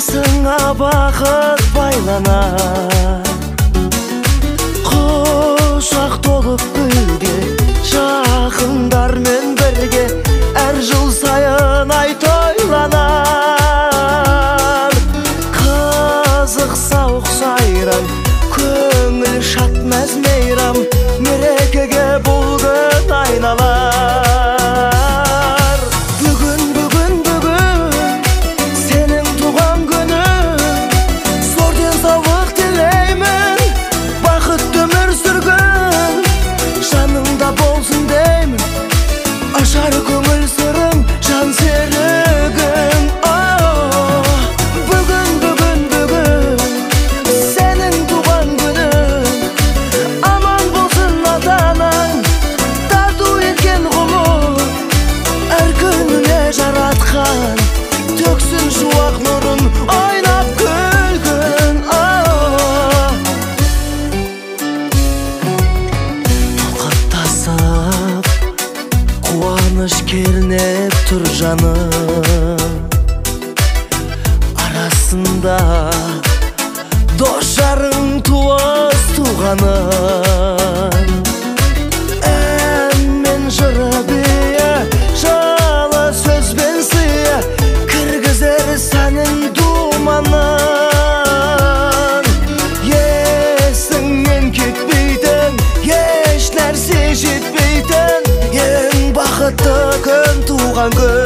басыңа бақыт байланар, құшақ толып гүлге, жақындармен бірге әр жыл сайын ай тойланар. Қызық сауық сайран, көңіл шат мәз мейрам, мерекеге бұл күн айналар. Бүгін сенің туған күнің, зор денсаулық тілеймін, бақытты өмір сүргін, жаныңда болсын деймін, ашар көңіл сырым, жан серігім. Бүгін сенің туған күнің, аман болсын ата-анаң, тарту еткен ғұмыр, әр күніне жаратқан төксін шуақ нұрын, ойнап күлгін. Тоқаттасып қуаныш кернеп тұр жаным, арасында дос жарың, туыс туғаның. Ән мен жыры бие, жылы сөзбен сыя, кіргізер сәнін думанын. Есіңнен кетпейтін, еш нәрсе жетпейтін, ең бақытты күн туған күн.